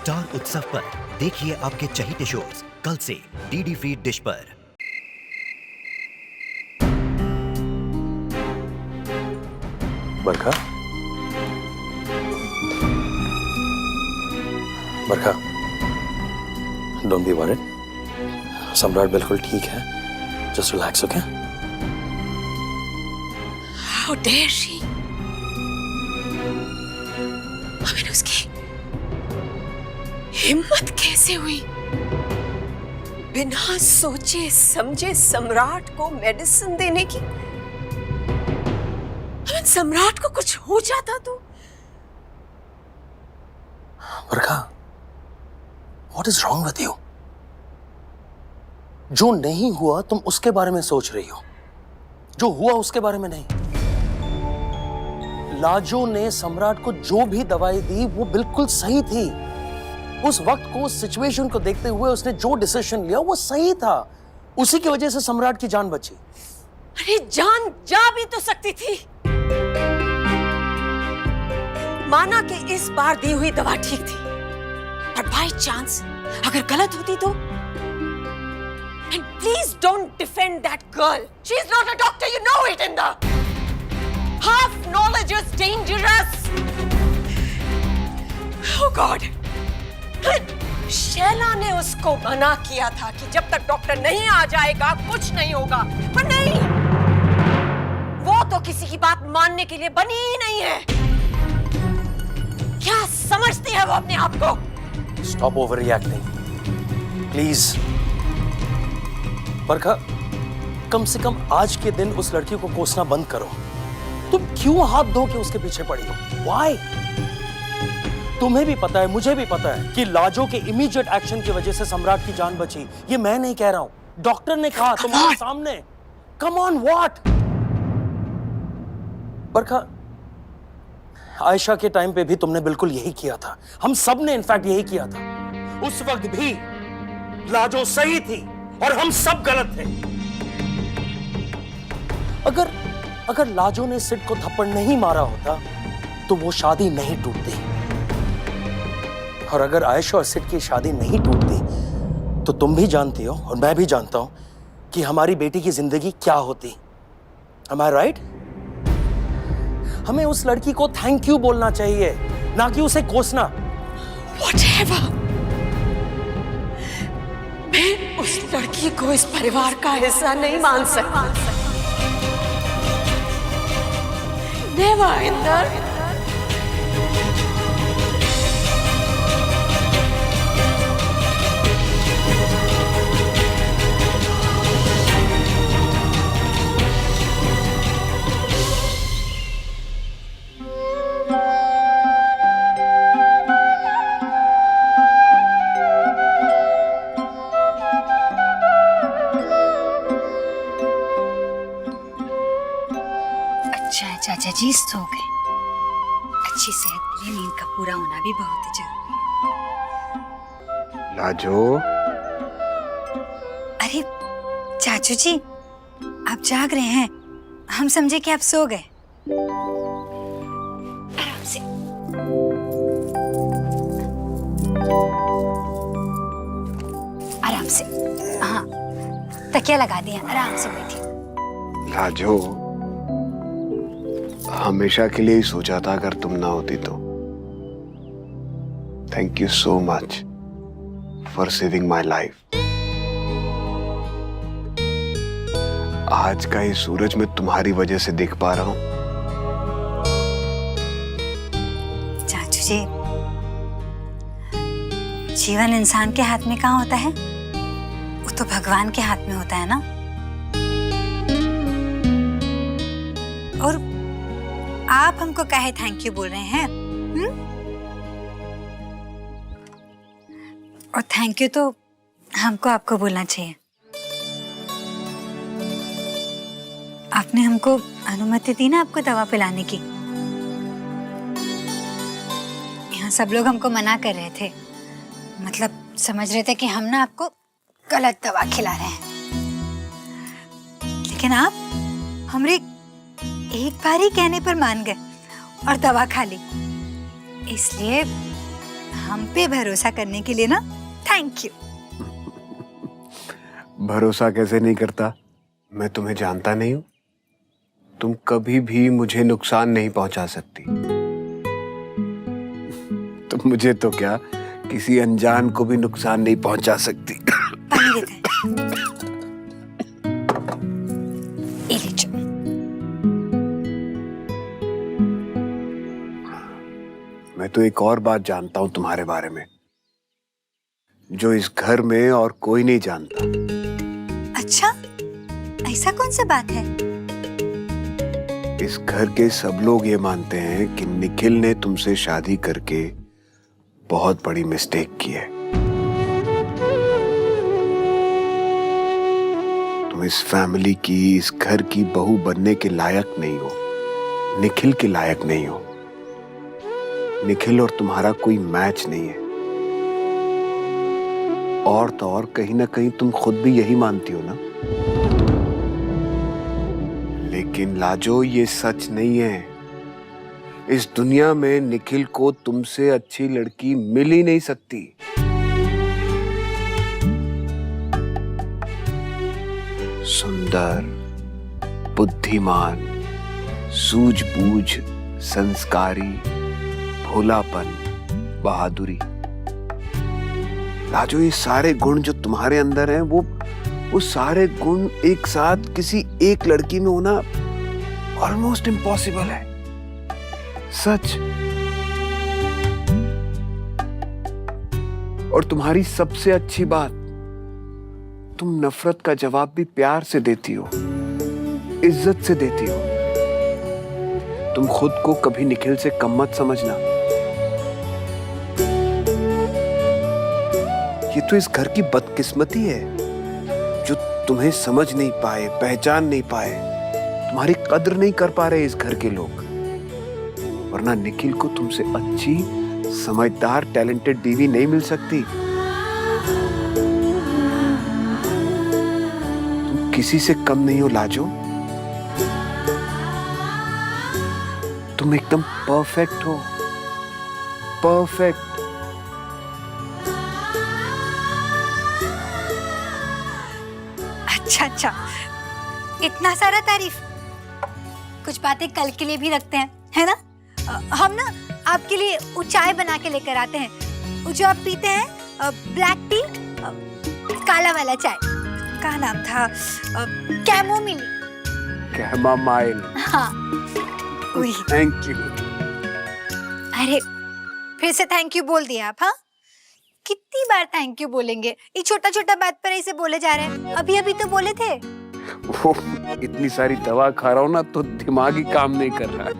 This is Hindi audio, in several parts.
स्टार उत्सव पर देखिए आपके चहीते शोज कल से डीडी फ्री डिश पर। Barkha, Barkha, don't be worried. Samrat बिल्कुल ठीक है, just relax, okay? How dare she! हमें उसकी हिम्मत कैसे हुई बिना सोचे समझे सम्राट को मेडिसिन देने की? सम्राट को कुछ हो जाता तो? Barkha, what is wrong with you? जो नहीं हुआ तुम उसके बारे में सोच रही हो, जो हुआ उसके बारे में नहीं। लाजो ने सम्राट को जो भी दवाई दी वो बिल्कुल सही थी। उस वक्त को, उस सिचुएशन को देखते हुए उसने जो डिसीजन लिया वो सही था। उसी की वजह से सम्राट की जान बची। अरे जान जा भी तो सकती थी। माना कि इस बार दी हुई दवा ठीक थी, पर बाय चांस अगर गलत होती तो? And please don't defend that girl. She is not a doctor, you know it, Inda. Half knowledge is dangerous. Oh God. Shaila ने उसको मना किया था कि जब तक डॉक्टर नहीं आ जाएगा कुछ नहीं होगा, पर नहीं, वो तो किसी की बात मानने के लिए बनी ही नहीं है। क्या समझती है वो अपने आप को? Stop overreacting, please. बरखा, कम से कम आज के दिन उस लड़की को कोसना बंद करो। तुम क्यों हाथ धो के उसके पीछे पड़ी हो? Why? तुम्हें भी पता है, मुझे भी पता है कि लाजो के इमीडिएट एक्शन की वजह से सम्राट की जान बची। ये मैं नहीं कह रहा हूं, डॉक्टर ने कहा तुम्हारे सामने। Come on, what? बरखा, आयशा के टाइम पे भी तुमने बिल्कुल यही किया था। हम सब ने इनफैक्ट यही किया था। उस वक्त भी लाजो सही थी और हम सब गलत थे। अगर लाजो ने सिड को थप्पड़ नहीं मारा होता तो वो शादी नहीं टूटती। और अगर आयशा और सिड की शादी नहीं टूटती तो तुम भी जानती हो और मैं भी जानता हूं कि हमारी बेटी की जिंदगी क्या होती। Am I right? हमें उस लड़की को थैंक यू बोलना चाहिए, ना कि उसे कोसना। Whatever. मैं उस लड़की को इस परिवार का हिस्सा नहीं मान सकती। Never, इंदर। चाचा जी सो गए। अच्छी सेहत के लिए नींद का पूरा होना भी बहुत जरूरी है। लाजो, अरे चाचू जी, आप जाग रहे हैं, हम समझे कि आप सो गए। आराम से। आराम से, हाँ, तकिया लगा दिया, आराम से बैठिए। लाजो, हमेशा के लिए ही सोचा था अगर तुम ना होती तो। Thank you so much for saving my life. आज का ये सूरज मैं तुम्हारी वजह से देख पा रहा हूं। चाचू जी, जीवन इंसान के हाथ में कहाँ होता है, वो तो भगवान के हाथ में होता है ना। और आप हमको काहे थैंक यू बोल रहे हैं? और थैंक यू तो हमको आपको बोलना चाहिए। आपने हमको अनुमति दी ना आपको दवा पिलाने की। यहाँ सब लोग हमको मना कर रहे थे, मतलब समझ रहे थे कि हम ना आपको गलत दवा खिला रहे हैं, लेकिन आप हमरे एक बार ही कहने पर मान गए और दवा खा ली। इसलिए हम पे भरोसा करने के लिए ना थैंक यू। भरोसा कैसे नहीं करता? मैं तुम्हें जानता नहीं हूं? तुम कभी भी मुझे नुकसान नहीं पहुंचा सकती। तुम मुझे तो क्या, किसी अनजान को भी नुकसान नहीं पहुंचा सकती। पानी देते हैं। ये लीजिए। मैं तो एक और बात जानता हूं तुम्हारे बारे में, जो इस घर में और कोई नहीं जानता। अच्छा, ऐसा कौन सा बात है? इस घर के सब लोग ये मानते हैं कि निखिल ने तुमसे शादी करके बहुत बड़ी मिस्टेक की है। तुम इस फैमिली की, इस घर की बहू बनने के लायक नहीं हो, निखिल के लायक नहीं हो। निखिल और तुम्हारा कोई मैच नहीं है। और तो और कहीं ना कहीं तुम खुद भी यही मानती हो ना। लेकिन लाजो, ये सच नहीं है। इस दुनिया में निखिल को तुमसे अच्छी लड़की मिल ही नहीं सकती। सुंदर, बुद्धिमान, सूझबूझ, संस्कारी, भोलापन, बहादुरी। लाजो, ये सारे गुण जो तुम्हारे अंदर हैं, वो सारे गुण एक साथ किसी एक लड़की में होना ऑलमोस्ट इम्पॉसिबल है। सच। और तुम्हारी सबसे अच्छी बात, तुम नफरत का जवाब भी प्यार से देती हो, इज्जत से देती हो। तुम खुद को कभी निखिल से कम मत समझना। ये तो इस घर की बदकिस्मती है, जो तुम्हें समझ नहीं पाए, पहचान नहीं पाए, तुम्हारी कद्र नहीं कर पा रहे इस घर के लोग। वरना निखिल को तुमसे अच्छी, समझदार, टैलेंटेड बीवी नहीं मिल सकती। तुम किसी से कम नहीं हो लाजो। तुम एकदम परफेक्ट हो, परफेक्ट। अच्छा, इतना सारा तारीफ। कुछ बातें कल के लिए भी रखते हैं, है ना? हम ना आपके लिए वो चाय बना के लेकर आते हैं, वो जो आप पीते हैं, ब्लैक टी, काला वाला चाय। क्या नाम था? कैमोमिल। कैमोमाइल। हाँ, वही। Thank you. अरे, फिर से थैंक यू बोल दिया आप। हाँ, कितनी बार थैंक यू बोलेंगे? ये छोटा छोटा बात पर ऐसे बोले जा रहे हैं। अभी अभी तो बोले थे। वो इतनी सारी दवा खा रहा हूं ना, तो दिमाग ही काम नहीं कर रहा है।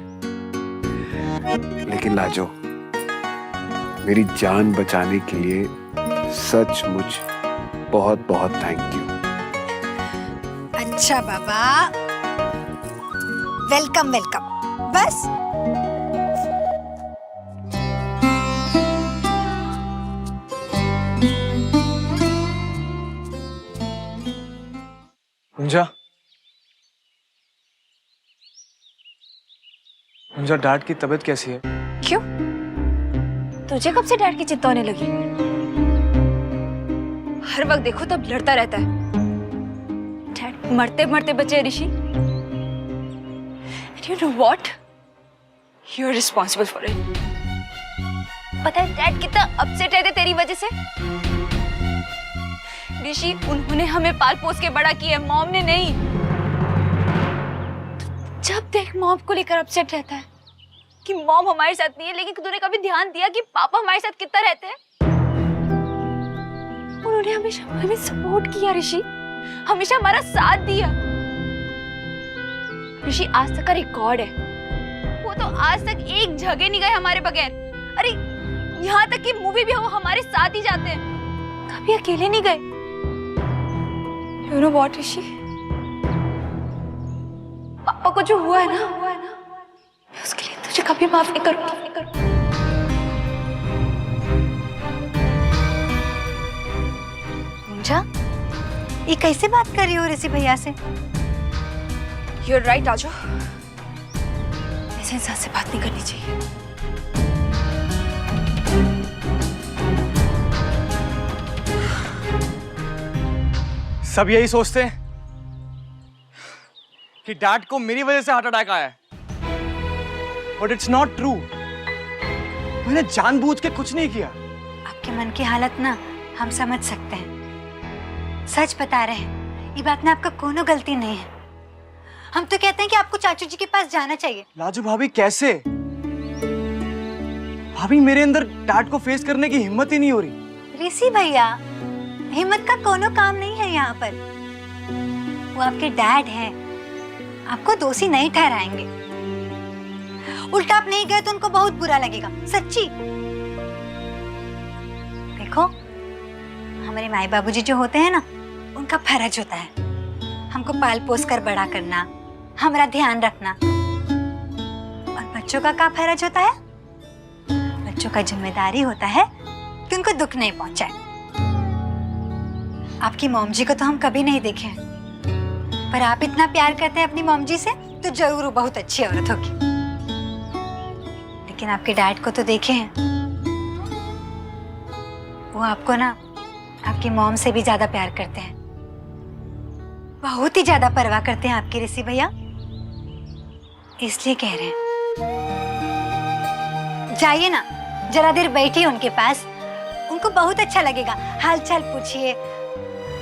लेकिन लाजो, मेरी जान बचाने के लिए सचमुच बहुत बहुत थैंक यू। अच्छा बाबा, वेलकम वेलकम। बस मुंजा, डैड की तबीयत कैसी है? क्यों? तुझे कब से डैड की चिंता होने लगी? हर वक्त देखो तब लड़ता रहता है। डैड मरते मरते बचे ऋषि। You know what? You're responsible for it. पता है डैड कितना अपसेट रहते तेरी वजह से? ऋषि, उन्होंने हमें पाल पोस के बड़ा किया, मॉम ने नहीं। जब देख मॉम को लेकर अपसेट रहता है कि मॉम हमारे साथ नहीं है, लेकिन तूने कभी ध्यान दिया कि पापा हमारे साथ कितना रहते हैं? उन्होंने हमेशा हमें सपोर्ट किया ऋषि, हमेशा हमारा साथ दिया। ऋषि, आज तक का रिकॉर्ड है, वो तो आज तक एक जगह नहीं गए हमारे बगैर। अरे यहाँ तक कि मूवी भी वो हमारे साथ ही जाते हैं, कभी अकेले नहीं गए। You know what, ऋषि, पापा को जो हुआ है ना, मैं उसके लिए तुझे कभी माफ नहीं करूंगी। मुंजा, ये कैसे बात कर रही हो ऋषि भैया से? You're right, राजू, ऐसे इंसान से बात नहीं करनी चाहिए। सब यही सोचते हैं कि डैड को मेरी वजह से हार्ट अटैक आया है, बट इट्स नॉट ट्रू। मैंने जानबूझ के कुछ नहीं किया। आपके मन की हालत ना हम समझ सकते हैं, सच बता रहे हैं, ये बात में आपका कोनो गलती नहीं है। हम तो कहते हैं कि आपको चाचू जी के पास जाना चाहिए। लाजू भाभी कैसे? भाभी मेरे अंदर डैड को फेस करने की हिम्मत ही नहीं हो रही। ऋषि भैया, हिम्मत का कोनो काम नहीं है यहाँ पर। वो आपके डैड हैं, आपको दोषी नहीं ठहराएंगे। उल्टा आप नहीं गए तो उनको बहुत बुरा लगेगा, सच्ची। देखो, हमारे माई बाबूजी जो होते हैं ना, उनका फर्ज होता है हमको पाल पोस कर बड़ा करना, हमारा ध्यान रखना। और बच्चों का क्या फर्ज होता है? बच्चों का जिम्मेदारी होता है कि उनको दुख नहीं पहुंचाए। आपकी मॉम जी को तो हम कभी नहीं देखे हैं, पर आप इतना प्यार करते हैं अपनी मॉम जी से, तो जरूर वो बहुत अच्छी औरत होगी। लेकिन आपके डैड को तो देखे हैं, वो आपको ना आपकी मॉम से भी ज्यादा प्यार करते हैं, बहुत ही ज्यादा परवाह करते हैं आपके ऋषि भैया। इसलिए कह रहे हैं, जाइए ना, जरा देर बैठिए उनके पास, उनको बहुत अच्छा लगेगा। हालचाल पूछिए,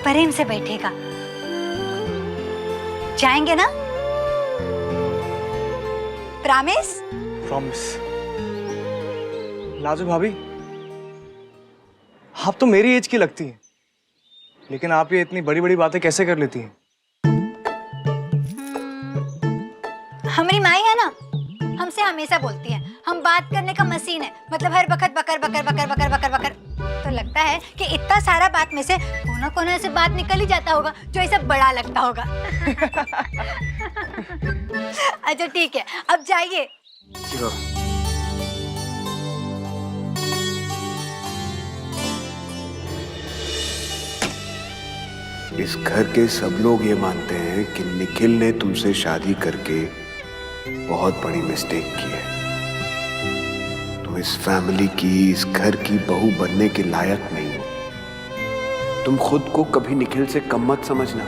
प्रेम से बैठेगा। जाएंगे ना? प्रॉमिस? प्रॉमिस। लाजू भाभी, आप तो मेरी एज की लगती हैं, लेकिन आप ये इतनी बड़ी बड़ी बातें कैसे कर लेती हैं? हमारी माई है ना, हमसे हमेशा बोलती है हम बात करने का मशीन है, मतलब हर वक्त बकर बकर बकर बकर बकर बकर। तो लगता है कि इतना सारा बात में से कोना कोना से बात निकल ही जाता होगा, जो ऐसा बड़ा लगता होगा। अच्छा ठीक है, अब जाइए। इस घर के सब लोग ये मानते हैं कि निखिल ने तुमसे शादी करके बहुत बड़ी मिस्टेक की है। तुम इस फैमिली की, इस घर की बहू बनने के लायक नहीं हो। तुम खुद को कभी निखिल से कम मत समझना।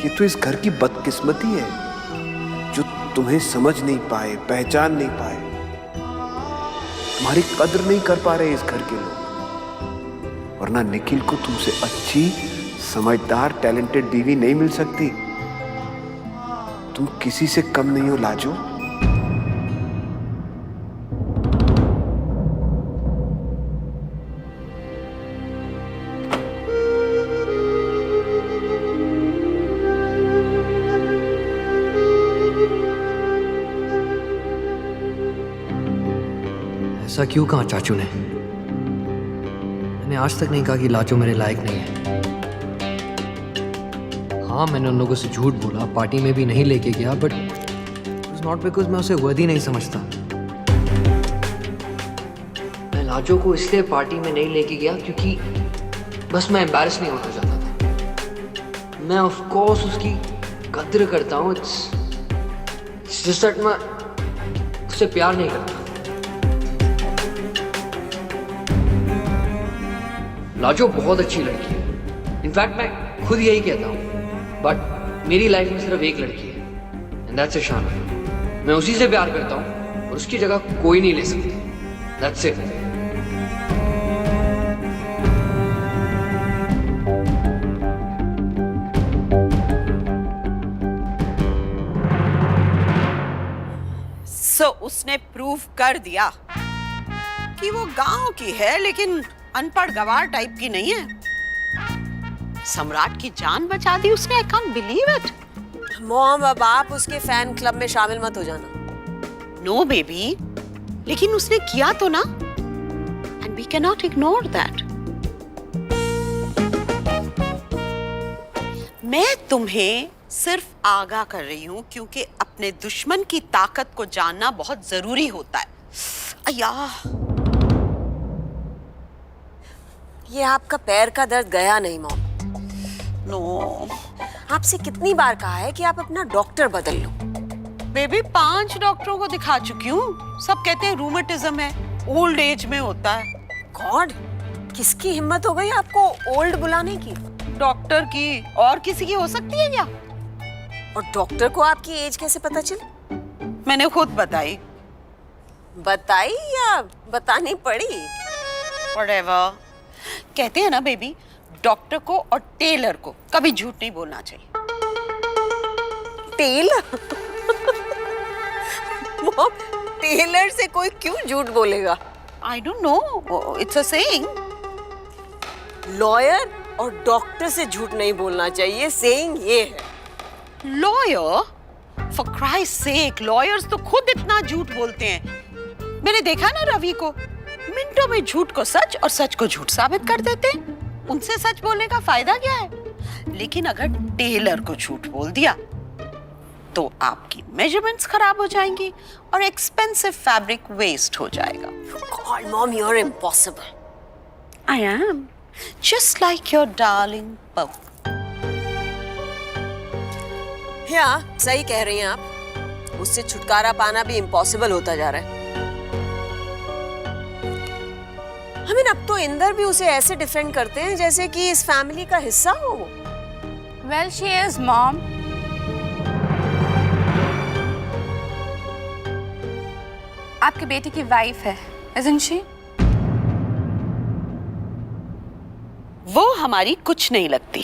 ये तो इस घर की बदकिस्मती है जो तुम्हें समझ नहीं पाए, पहचान नहीं पाए। तुम्हारी कद्र नहीं कर पा रहे इस घर के लोग। वरना निखिल को तुमसे अच्छी, समझदार, टैलेंटेड बीवी नहीं मिल सकती। तुम किसी से कम नहीं हो लाजू। ऐसा क्यों कहा चाचू ने? मैंने आज तक नहीं कहा कि लाजू मेरे लायक नहीं है। हाँ, मैंने उन लोगों से झूठ बोला, पार्टी में भी नहीं लेके गया, but it was not because मैं उसे वर्दी नहीं समझता। मैं लाजू को इसलिए पार्टी में नहीं लेके गया क्योंकि बस मैं एम्बैरेस नहीं होना चाहता था। मैं ऑफ कोर्स उसकी कद्र करता हूँ, इट्स जस्ट दैट मैं उससे प्यार नहीं करता। लाजो बहुत अच्छी लड़की है, इनफैक्ट मैं खुद यही कहता हूँ, बट मेरी लाइफ में सिर्फ एक लड़की है, एंड दैट्स ईशाना। मैं उसी से प्यार करता हूँ और उसकी जगह कोई नहीं ले सकता। That's it. सो उसने प्रूव कर दिया कि वो गांव की है, लेकिन अनपढ़ गवार टाइप की नहीं है। सम्राट की जान बचा दी उसने। I can't believe it. Mom, अब आप उसके फैन क्लब में शामिल मत हो जाना। नो बेबी, लेकिन उसने किया तो ना, and we can not ignore that. मैं तुम्हें सिर्फ आगाह कर रही हूं क्योंकि अपने दुश्मन की ताकत को जानना बहुत जरूरी होता है। अय्या, ये आपका पैर का दर्द गया नहीं मॉम। नो आपसे कितनी बार कहा है कि आप अपना डॉक्टर बदल लो। बेबी, 5 डॉक्टरों को दिखा चुकी हूँ। सब कहते हैं रूमेटिज्म है, ओल्ड एज में होता है। गॉड, किसकी हिम्मत हो गई आपको ओल्ड बुलाने की? डॉक्टर की, और किसी की हो सकती है क्या? और डॉक्टर को आपकी एज कैसे पता चली? मैंने खुद बताई। बताई या बतानी पड़ी? Whatever. कहते हैं ना बेबी, डॉक्टर को और टेलर को कभी झूठ नहीं बोलना चाहिए। टेलर? मॉम, टेलर से कोई क्यों झूठ बोलेगा? I don't know. It's a saying. Lawyer और डॉक्टर से झूठ नहीं बोलना चाहिए, सेइंग ये है। Lawyer? For Christ's sake, lawyers तो खुद इतना झूठ बोलते हैं। मैंने देखा ना रवि को, मिनटों में झूठ को सच और सच को झूठ साबित कर देते हैं। उनसे सच बोलने का फायदा क्या है? लेकिन अगर टेलर को झूठ बोल दिया तो आपकी मेजरमेंट्स खराब हो जाएंगी और एक्सपेंसिव फैब्रिक वेस्ट हो जाएगा। God, Mom, you're impossible. I am just like your darling Pau. हाँ, सही कह रही हैं आप। उससे छुटकारा पाना भी इम्पॉसिबल होता जा रहा है। अब तो इंदर भी उसे ऐसे डिफेंड करते हैं जैसे कि इस फैमिली का हिस्सा हो वो। Well, she is, Mom. आपकी बेटी की वाइफ है, isn't she? वो हमारी कुछ नहीं लगती।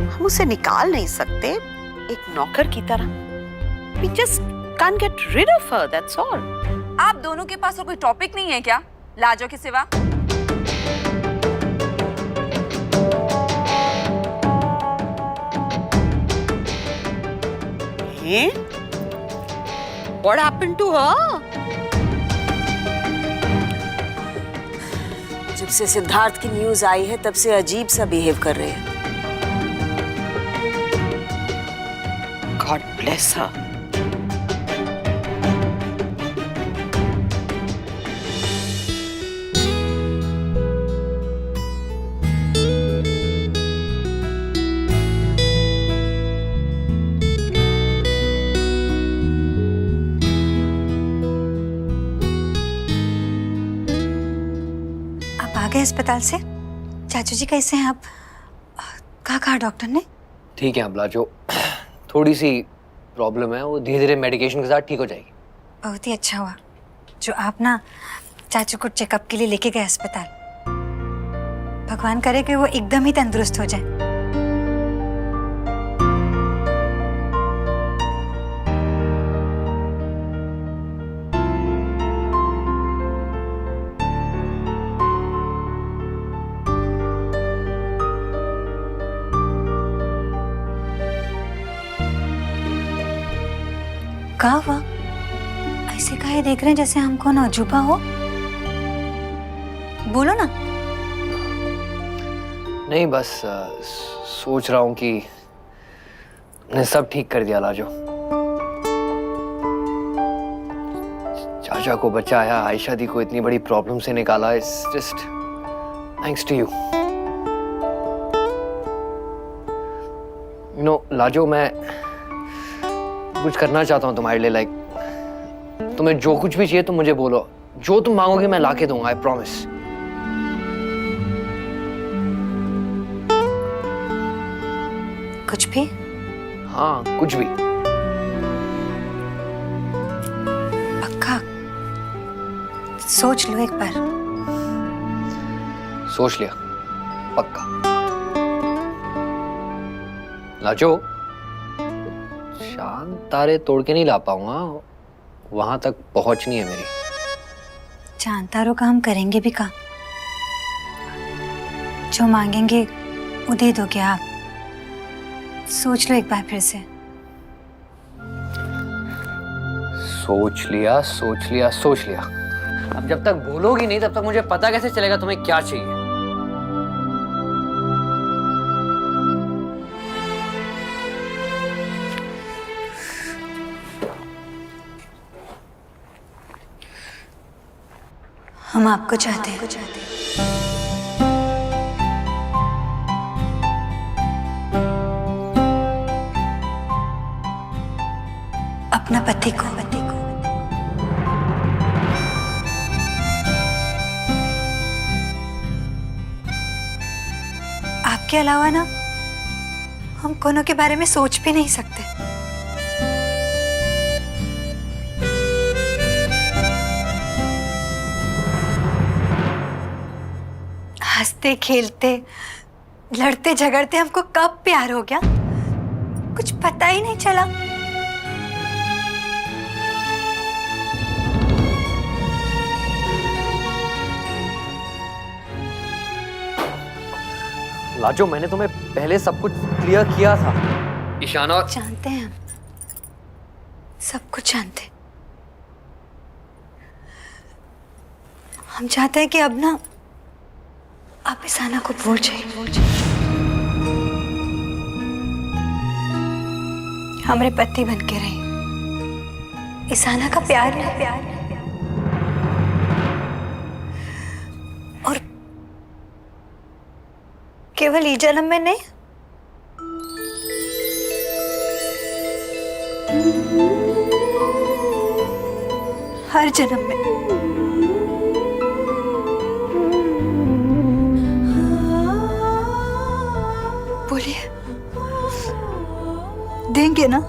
हम उसे निकाल नहीं सकते एक नौकर की तरह। We just can't get rid of her, that's all. आप दोनों के पास और कोई टॉपिक नहीं है क्या, लाजो के सिवा? Hey? What happened to her? जब से सिद्धार्थ की न्यूज आई है तब से अजीब सा बिहेव कर रहे हैं। God bless her. आप आ गए अस्पताल से? चाचू जी कैसे हैं आप? कहा डॉक्टर ने? ठीक है अबला, जो थोड़ी सी प्रॉब्लम है वो धीरे धीरे मेडिकेशन के साथ ठीक हो जाएगी। बहुत ही अच्छा हुआ जो आप ना चाचू को चेकअप के लिए लेके गए अस्पताल। भगवान करे कि वो एकदम ही तंदुरुस्त हो जाए। क्या हुआ? ऐसे काहे देख रहे हैं जैसे हमको ना अजूबा हो? बोलो ना। नहीं, बस सोच रहा हूँ कि ने सब ठीक कर दिया लाजो। चाचा को बचाया, आयशा दी को इतनी बड़ी प्रॉब्लम से निकाला। It's just thanks to you. No Lajo, मैं कुछ करना चाहता हूँ तुम्हारे लिए। लाइक तुम्हें जो कुछ भी चाहिए तुम मुझे बोलो, जो तुम मांगोगे मैं लाके दूंगा, आई प्रॉमिस। कुछ भी? हाँ, कुछ भी। पक्का? सोच लो एक बार। सोच लिया, पक्का। लाजो, चांद तारे तोड़ के नहीं ला पाऊंगा, वहां तक पहुंचनी है मेरी। चांद तारों का हम करेंगे भी काम। जो मांगेंगे वो दे दोगे आप। सोच लो एक बार फिर से। सोच लिया, सोच लिया, सोच लिया। अब जब तक बोलोगी नहीं तब तक मुझे पता कैसे चलेगा तुम्हें क्या चाहिए। हम आपको चाहते हैं। अपना पति को आपके अलावा ना हम कोनो के बारे में सोच भी नहीं सकते। हंसते खेलते लड़ते झगड़ते हमको कब प्यार हो गया कुछ पता ही नहीं चला। लाजो, मैंने तुम्हें पहले सब कुछ क्लियर किया था। ईशाना, जानते हैं हम, सब कुछ जानते हैं। हम चाहते हैं कि अब ना आप ईशाना को भूल जाइए। हमारे पति बन के रहिए। ईशाना का प्यार है, प्यार है। और केवल इस जन्म में नहीं, हर जन्म में। बोलिए, देंगे ना?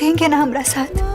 देंगे ना हमारा साथ?